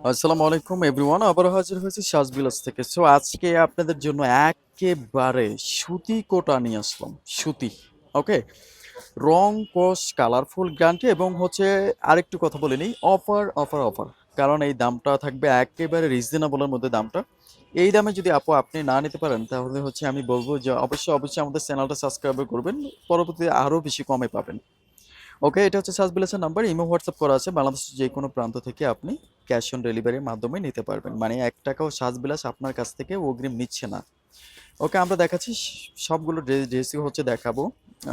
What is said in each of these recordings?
আসসালামু আলাইকুম এভরিওয়ান, আবার হাজির হয়েছি সাজবিলাস থেকে। সো আজকে আপনাদের জন্য একেবারে সুতি কোটা নিয়ে আসলাম। সুতি, ওকে। রং কস কালারফুল গ্যারান্টি এবং হচ্ছে আরেকটু কথা বলে নিই, অফার অফার অফার। কারণ এই দামটা থাকবে একেবারে রিজনেবলের মধ্যে দামটা। এই দামে যদি আপনি না নিতে পারেন তাহলে হচ্ছে আমি বলবো যে অবশ্যই অবশ্যই আমাদের চ্যানেলটা সাবস্ক্রাইব করবেন, পরবর্তীতে আরও বেশি কমে পাবেন। ওকে, এটা হচ্ছে সাজবিলাসের নাম্বার, ইমো হোয়াটসঅ্যাপ করা আছে। বাংলাদেশের যে কোনো প্রান্ত থেকে আপনি ক্যাশ অন ডেলিভারির মাধ্যমে নিতে পারবেন, মানে 1 টাকাও সাজবিলাস আপনার কাছ থেকে অগ্রিম নিচ্ছে না। ওকে, আমরা দেখাচ্ছি সবগুলো ড্রেসই হচ্ছে দেখাবো।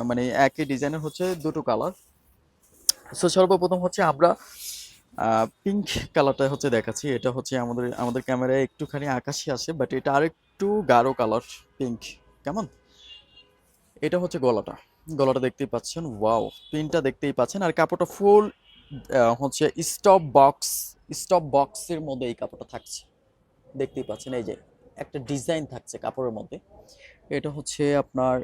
মানে একই ডিজাইনের হচ্ছে দুটো কালার। সো সর্বপ্রথম হচ্ছে আমরা পিঙ্ক কালারটা হচ্ছে দেখাচ্ছি। এটা হচ্ছে আমাদের আমাদের ক্যামেরায় একটুখানি আকাশি আসে, বাট এটা আরেকটু গাঢ় কালার পিঙ্ক। কেমন? এটা হচ্ছে গলাটা। গলাটা দেখতেই পাচ্ছেন, ওয়াও। প্রিন্টটা দেখতেই পাচ্ছেন, আর কাপড়টা ফুল হচ্ছে স্টপ বক্সের মধ্যে এই কাপড়টা থাকছে। দেখতেই পাচ্ছেন, এই যে একটা ডিজাইন থাকছে কাপড়ের মধ্যে। এটা হচ্ছে আপনার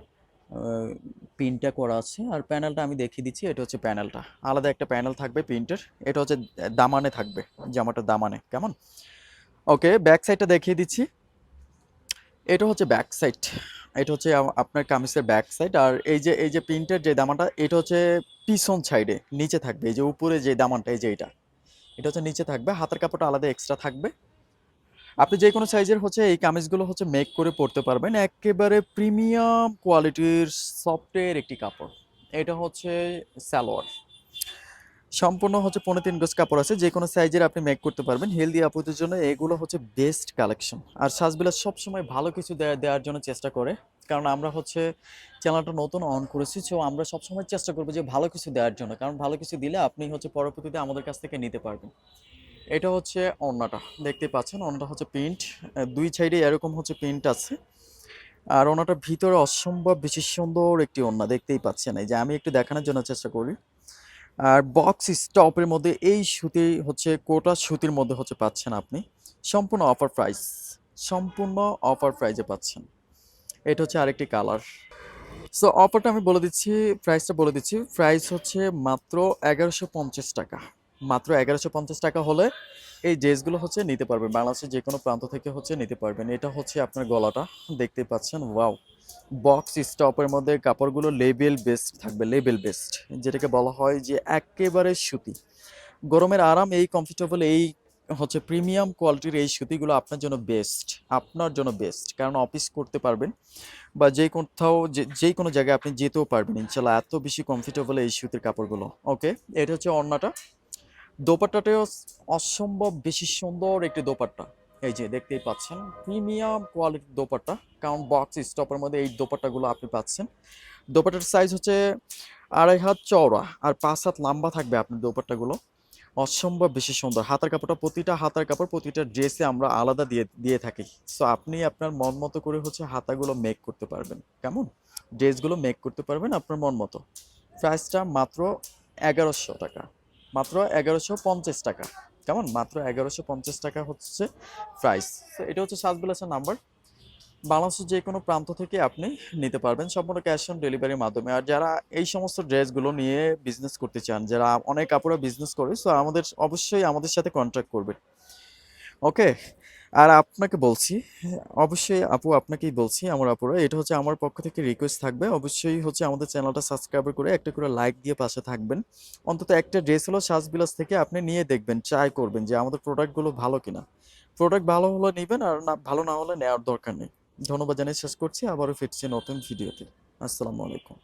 প্রিন্টটা করা আছে, আর প্যানেলটা আমি দেখিয়ে দিচ্ছি। এটা হচ্ছে প্যানেলটা, আলাদা একটা প্যানেল থাকবে প্রিন্টের। এটা হচ্ছে দামানে থাকবে, জামাটা দামানে। কেমন? ওকে, ব্যাক সাইডটা দেখিয়ে দিচ্ছি। এটা হচ্ছে ব্যাক সাইড। এটা হচ্ছে আপনার কামিজের ব্যাক সাইড। আর এই যে প্রিন্টের যে দামানটা, এটা হচ্ছে পিছন সাইডে নিচে থাকবে। এই যে উপরে যে দামানটা, এই যে এটা হচ্ছে নিচে থাকবে। হাতের কাপড়টা আলাদা এক্সট্রা থাকবে। আপনি যে কোনো সাইজের হচ্ছে এই কামিজগুলো হচ্ছে মেক করে পরতে পারবেন। একেবারে প্রিমিয়াম কোয়ালিটির সফটের একটি কাপড়। এটা হচ্ছে সালোয়ার। সম্পূর্ণ হচ্ছে 3.5 গজ কাপড় আছে, যে কোনো সাইজের আপনি মেক করতে পারবেন। হেলদি আপুদের জন্য এগুলো হচ্ছে বেস্ট কালেকশন। আর সাজবিলাস সবসময় ভালো কিছু দেওয়ার জন্য চেষ্টা করে, কারণ আমরা হচ্ছে চ্যানেলটা নতুন অন করেছি। সো আমরা সবসময় চেষ্টা করবো যে ভালো কিছু দেওয়ার জন্য, কারণ ভালো কিছু দিলে আপনি হচ্ছে পরবর্তীতে আমাদের কাছ থেকে নিতে পারবেন। এটা হচ্ছে ওড়নাটা, দেখতে পাচ্ছেন ওড়নাটা হচ্ছে প্রিন্ট। দুই সাইডে এরকম হচ্ছে প্রিন্ট আছে। আর ওড়নাটার ভিতরে অসম্ভব বেশি সুন্দর একটি ওড়না, দেখতেই পাচ্ছেন। এই যে আমি একটু দেখানোর জন্য চেষ্টা করি। আর বক্স স্টপের মধ্যে এই সুতি হচ্ছে কোটা সুতির মধ্যে হচ্ছে পাচ্ছেন আপনি। সম্পূর্ণ অফার প্রাইস, সম্পূর্ণ অফার প্রাইজে পাচ্ছেন। এটা হচ্ছে আরেকটি কালার। সো অফারটা আমি বলে দিচ্ছি, প্রাইসটা বলে দিচ্ছি। প্রাইস হচ্ছে মাত্র 1150 টাকা। মাত্র 1150 টাকা হলে এই ড্রেসগুলো হচ্ছে নিতে পারবেন, বাংলাদেশের যে কোনো প্রান্ত থেকে হচ্ছে নিতে পারবেন। এটা হচ্ছে আপনার গলাটা, দেখতে পাচ্ছেন, ওয়াও। বক্স স্টপের মধ্যে কাপড়গুলো লেবেল বেস্ট থাকবে, লেবেল বেস্ট, যেটাকে বলা হয় যে একেবারে সুতি। গরমের আরাম, এই কমফোর্টেবল, এই হচ্ছে প্রিমিয়াম কোয়ালিটির এই সুতিগুলো আপনার জন্য বেস্ট। আপনার জন্য বেস্ট, কারণ অফিস করতে পারবেন বা যে কোথাও যে কোনো জায়গায় আপনি যেতেও পারবেন ইনশাল্লাহ। এত বেশি কমফোর্টেবল এই সুতির কাপড়গুলো। ওকে, এটা হচ্ছে ওড়নাটা। দোপাট্টাটাও অসম্ভব বেশি সুন্দর একটি দোপাট্টা। এই যে দেখতেই পাচ্ছেন, প্রিমিয়াম কোয়ালিটির দোপাট্টা, কারণ বক্স স্টপের মধ্যে এই দোপাট্টাগুলো আপনি পাচ্ছেন। দোপাট্টার সাইজ হচ্ছে 2.5 হাত চওড়া আর 5 হাত লম্বা থাকবে আপনার দোপাট্টাগুলো। অসম্ভব বেশি সুন্দর। হাতার কাপড়টা, প্রতিটা হাতার কাপড় প্রতিটা ড্রেসে আমরা আলাদা দিয়ে দিয়ে থাকি। সো আপনি আপনার মন মতো করে হচ্ছে হাতাগুলো মেক করতে পারবেন। কেমন? ড্রেসগুলো মেক করতে পারবেন আপনার মন মতো। প্রাইসটা মাত্র 1100 টাকা, মাত্র 1150 টাকা। কেমন? মাত্র 1150 টাকা হচ্ছে প্রাইস। তো এটা হচ্ছে সাজবিলাসের নাম্বার। বাংলাদেশের যে কোনো প্রান্ত থেকে আপনি নিতে পারবেন, সম্পূর্ণ ক্যাশ অন ডেলিভারির মাধ্যমে। আর যারা এই সমস্ত ড্রেসগুলো নিয়ে বিজনেস করতে চান, যারা অনেক আপুরা বিজনেস করে, সো আমাদের অবশ্যই আমাদের সাথে কন্ট্যাক্ট করবেন। ওকে, আর আপনাকে বলছি, অবশ্যই আপু আপনাকেই বলছি, আমার আপুরা, এটা হচ্ছে আমার পক্ষ থেকে রিকোয়েস্ট থাকবে, অবশ্যই হচ্ছে আমাদের চ্যানেলটা সাবস্ক্রাইব করে একটা করে লাইক দিয়ে পাশে থাকবেন। অন্তত একটা ড্রেস হলো সাজবিলাস থেকে আপনি নিয়ে দেখবেন, ট্রাই করবেন যে আমাদের প্রোডাক্টগুলো ভালো কিনা। প্রোডাক্ট ভালো হলে নেবেন, আর না ভালো না হলে নেওয়ার দরকার নেই। ধন্যবাদ জানিয়ে শেষ করছি, আবারও ফিরছি নতুন ভিডিওতে। আসসালামু আলাইকুম।